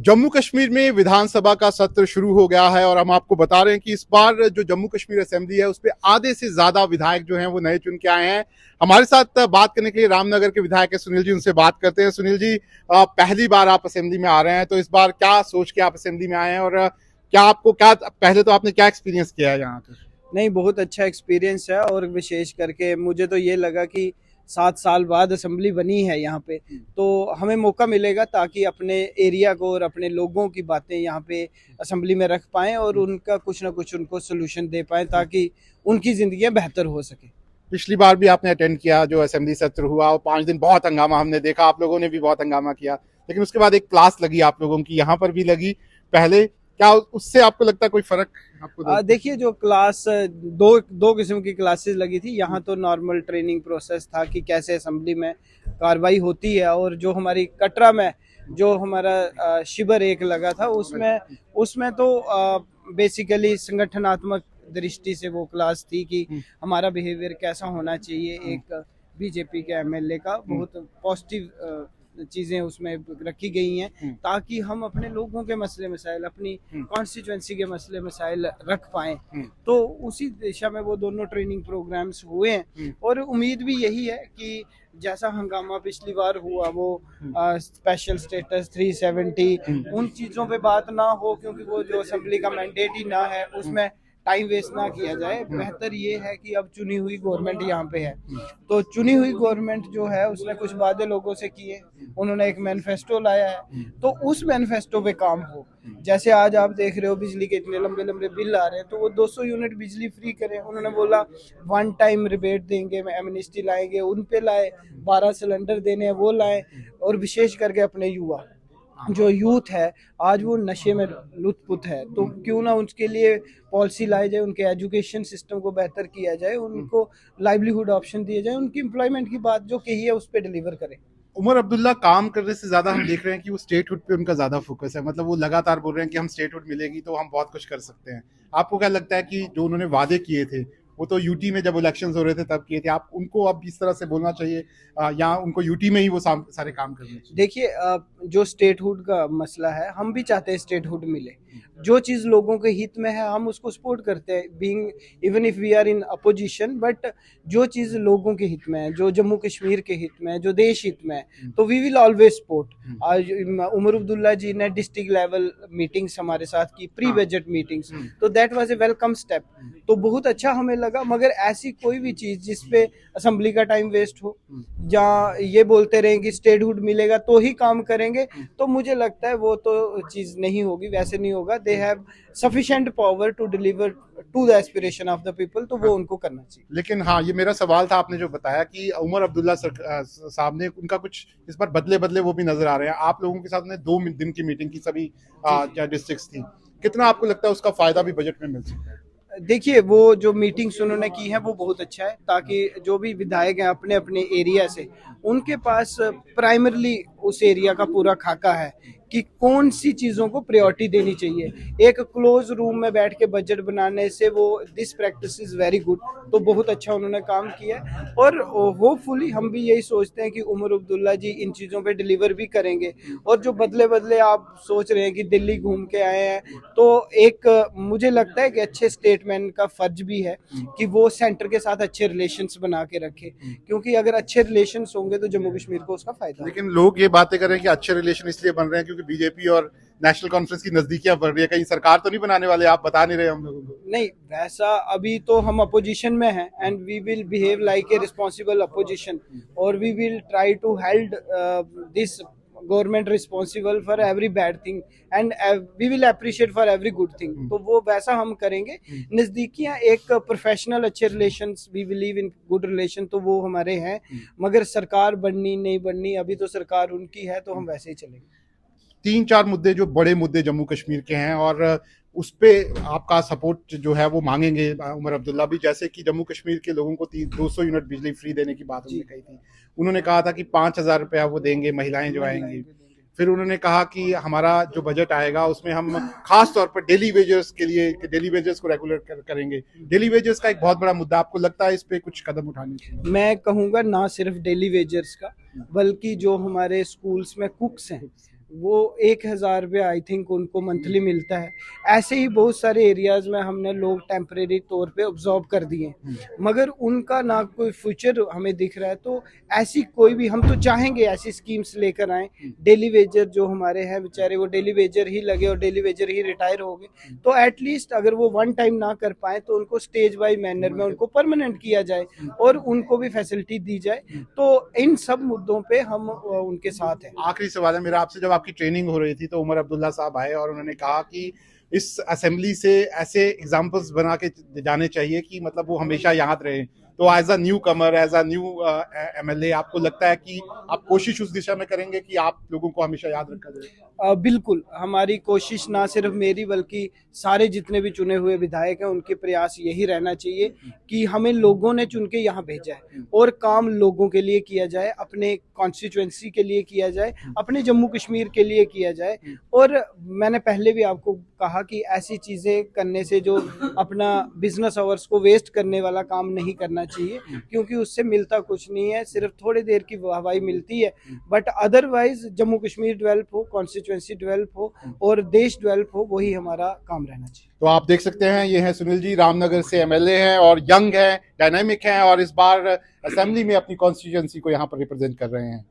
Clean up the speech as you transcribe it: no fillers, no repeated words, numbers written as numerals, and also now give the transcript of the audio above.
जम्मू कश्मीर में विधानसभा का सत्र शुरू हो गया है और हम आपको बता रहे हैं कि इस बार जो जम्मू कश्मीर असेंबली है उस पर आधे से ज्यादा विधायक जो हैं वो नए चुन के आए हैं। हमारे साथ बात करने के लिए रामनगर के विधायक है सुनील जी, उनसे बात करते हैं। सुनील जी, पहली बार आप असेंबली में आ रहे हैं, तो इस बार क्या सोच के आप असेंबली में आए हैं और क्या पहले तो आपने क्या एक्सपीरियंस किया है यहाँ पर? नहीं, बहुत अच्छा एक्सपीरियंस है और विशेष करके मुझे तो ये लगा कि 7 साल बाद असेंबली बनी है यहाँ पे, तो हमें मौका मिलेगा ताकि अपने एरिया को और अपने लोगों की बातें यहाँ पे असेंबली में रख पाएं और उनका कुछ ना कुछ उनको सोल्यूशन दे पाएं ताकि उनकी ज़िंदगियाँ बेहतर हो सके। पिछली बार भी आपने अटेंड किया जो असेंबली सत्र हुआ और 5 दिन बहुत हंगामा हमने देखा, आप लोगों ने भी बहुत हंगामा किया, लेकिन उसके बाद एक क्लास लगी आप लोगों की, यहाँ पर भी लगी पहले, क्या उससे आपको लगता है कोई फर्क आपको? देखिए, जो क्लास दो दो किस्म की क्लासेस लगी थी। यहाँ तो नॉर्मल ट्रेनिंग प्रोसेस था कि कैसे असेंबली में कार्रवाई होती है, और जो हमारी कटरा में जो हमारा शिविर एक लगा था उसमें उसमें तो बेसिकली संगठनात्मक दृष्टि से वो क्लास थी कि हमारा बिहेवियर कैसा होना चाहिए। एक बीजेपी के एमएलए का बहुत पॉजिटिव चीजें उसमें रखी गई हैं ताकि हम अपने लोगों के मसले मसाइल, अपनी कॉन्स्टिट्यूएंसी के मसले मसाइल रख पाएं। तो उसी दिशा में वो दोनों ट्रेनिंग प्रोग्राम्स हुए हैं और उम्मीद भी यही है कि जैसा हंगामा पिछली बार हुआ, वो स्पेशल स्टेटस 370 उन चीज़ों पे बात ना हो, क्योंकि वो जो असेंबली का मैंडेट ही ना है, उसमें टाइम वेस्ट ना किया जाए। बेहतर ये है कि अब चुनी हुई गवर्नमेंट यहाँ पे है, तो चुनी हुई गवर्नमेंट जो है उसने कुछ वादे लोगों से किए, उन्होंने एक मैनिफेस्टो लाया है, तो उस मैनिफेस्टो पे काम हो। जैसे आज आप देख रहे हो बिजली के इतने लंबे लंबे बिल आ रहे हैं, तो वो 200 यूनिट बिजली फ्री करें। उन्होंने बोला 1 टाइम रिबेट देंगे, एमनेस्टी लाएंगे, उन पे लाए, 12 सिलेंडर देने हैं वो लाए। और विशेष करके अपने युवा जो यूथ है आज वो नशे में लुत्फुत है, तो क्यों ना उसके लिए पॉलिसी लाई जाए, उनके एजुकेशन सिस्टम को बेहतर किया जाए, उनको लाइवलीहुड ऑप्शन दिए जाए, उनकी एम्प्लॉयमेंट की बात जो कही है उस पर डिलीवर करें। उमर अब्दुल्ला काम करने से ज्यादा हम देख रहे हैं कि वो स्टेटहुड पे उनका ज्यादा फोकस है, मतलब वो लगातार बोल रहे हैं कि हम स्टेटहुड मिलेगी तो हम बहुत कुछ कर सकते हैं। आपको क्या लगता है कि जो उन्होंने वादे किए थे वो तो यूटी में जब इलेक्शंस हो रहे थे तब किए थे, आप उनको अब इस तरह से बोलना चाहिए या उनको यूटी में ही वो सारे काम करने चाहिए? देखिए, जो स्टेटहुड का मसला है, हम भी चाहते हैं स्टेटहुड मिले। जो चीज़ लोगों के हित में है हम उसको सपोर्ट करते हैं, being even if we are in opposition. But जो चीज़ लोगों के हित में है, जो जम्मू कश्मीर के हित में है, जो देश हित में है, तो वी विल ऑलवेज सपोर्ट। आज उमर अब्दुल्ला जी ने डिस्ट्रिक्ट लेवल मीटिंग्स हमारे साथ की, प्री बजट मीटिंग्स, तो that was a welcome step, तो बहुत अच्छा हमें लगा। मगर ऐसी कोई भी चीज़ जिसपे असेंबली का टाइम वेस्ट हो, जहाँ ये बोलते रहे कि स्टेटहुड मिलेगा तो ही काम करेंगे, तो मुझे लगता है वो तो चीज़ नहीं होगी, वैसे नहीं होगा। They have sufficient power to deliver to the aspiration of the people, तो वो उनको करना चाहिए। लेकिन हाँ, ये मेरा सवाल था, आपने जो बताया कि उमर अब्दुल्ला साहब ने उनका कुछ इस बार बदले बदले वो भी नजर आ रहे हैं। आप लोगों के साथ ने 2 दिन की मीटिंग की, सभी डिस्ट्रिक्ट्स थी, कितना आपको लगता है उसका फायदा भी बजट में मिल सकता है? देखिए, वो जो मीटिंग्स उन्होंने की है वो बहुत अच्छा है, ताकि जो भी विधायक हैं अपने अपने एरिया से, उनके पास प्राइमरली उस एरिया का पूरा खाका है कि कौन सी चीज़ों को प्रायोरिटी देनी चाहिए। एक क्लोज रूम में बैठ के बजट बनाने से वो this practice is very good, तो बहुत अच्छा उन्होंने काम किया है। और होपफुली हम भी यही सोचते हैं कि उमर अब्दुल्ला जी इन चीज़ों पे डिलीवर भी करेंगे। और जो बदले बदले आप सोच रहे हैं कि दिल्ली घूम के आए हैं, तो एक मुझे लगता है कि अच्छे स्टेटमैन का फर्ज भी है कि वो सेंटर के साथ अच्छे रिलेशंस बना के रखे, क्योंकि अगर अच्छे रिलेशंस होंगे तो जम्मू कश्मीर को उसका फायदा। लेकिन लोग ये बातें कर रहे हैं कि अच्छे रिलेशन इसलिए बन रहे हैं क्योंकि बीजेपी और नेशनल कॉन्फ्रेंस की नजदीकियां बढ़ रही है, कहीं सरकार तो नहीं बनाने वाले, आप बता नहीं रहे हम लोगों को? नहीं, वैसा अभी तो हम अपोजिशन में हैं and we will behave like a responsible opposition, और we will try to held this government responsible for every bad thing and we will appreciate for every good thing, तो वो वैसा हम करेंगे। नज़दीकियाँ, एक प्रोफेशनल अच्छे relations, we believe in good relation, तो वो हमारे हैं। मगर सरकार बननी नहीं बननी, अभी तो सरकार उनकी है, तो हम वैसे ही चलेंगे। 3-4 मुद्दे जो बड़े मुद्दे जम्मू कश्मीर के हैं और उस पे आपका सपोर्ट जो है वो मांगेंगे उमर अब्दुल्ला भी, जैसे कि जम्मू कश्मीर के लोगों को 200 यूनिट बिजली फ्री देने की बात उन्होंने कही थी। उन्होंने कहा था कि 5,000 रुपया वो देंगे महिलाएं जो आएंगी। फिर उन्होंने कहा कि हमारा जो बजट आएगा उसमें हम खास तौर पर डेली वेजर्स के लिए, डेली वेजर्स को रेगुलर करेंगे। डेली वेजर्स का एक बहुत बड़ा मुद्दा, आपको लगता है इस पे कुछ कदम उठाने चाहिए? मैं कहूँगा ना सिर्फ डेली वेजर्स का, बल्कि जो हमारे स्कूल्स में कुक्स हैं वो 1,000 रुपया आई थिंक उनको मंथली मिलता है। ऐसे ही बहुत सारे एरियाज में हमने लोग टेम्परेरी तौर पे ऑब्जॉर्व कर दिए, मगर उनका ना कोई फ्यूचर हमें दिख रहा है। तो ऐसी कोई भी, हम तो चाहेंगे ऐसी स्कीम्स लेकर आए। डेली वेजर जो हमारे हैं बेचारे, वो डेली वेजर ही लगे और डेली वेजर ही रिटायर हो गए, तो एटलीस्ट अगर वो वन टाइम ना कर पाए तो उनको स्टेज बाई मैनर में उनको परमानेंट किया जाए और उनको भी फैसिलिटी दी जाए। तो इन सब मुद्दों पे हम उनके साथ हैं। आखिरी सवाल है मेरा आपसे, जब आपकी ट्रेनिंग हो रही थी तो उमर अब्दुल्ला साहब आए और उन्होंने कहा कि इस असेंबली से ऐसे एग्जाम्पल्स बना के जाने चाहिए कि मतलब वो हमेशा याद रहे। तो as a newcomer, as a new MLA, आपको लगता है कि आप कोशिश उस दिशा में करेंगे कि आप लोगों को हमेशा याद रखा जाए? बिल्कुल, हमारी कोशिश ना सिर्फ मेरी बल्कि सारे जितने भी चुने हुए विधायक हैं उनके प्रयास यही रहना चाहिए कि हमें लोगों ने चुन के यहाँ भेजा है और काम लोगों के लिए किया जाए, अपने कॉन्स्टिट्यूएंसी के लिए किया जाए, अपने जम्मू कश्मीर के लिए किया जाए। और मैंने पहले भी आपको कहा कि ऐसी चीज़ें करने से जो अपना बिजनेस आवर्स को वेस्ट करने वाला काम नहीं करना चाहिए, क्योंकि उससे मिलता कुछ नहीं है, सिर्फ थोड़ी देर की वाहवाही मिलती है। But otherwise Jammu Kashmir develop हो, कॉन्स्टिट्यूएंसी डेवलप हो और देश डेवलप हो, वही हमारा काम रहना चाहिए। तो आप देख सकते हैं, ये है सुनील जी, रामनगर से एमएलए हैं और यंग हैं, डायनामिक हैं और इस बार असेंबली में अपनी कॉन्स्टिट्यूएंसी को यहाँ पर रिप्रेजेंट कर रहे हैं।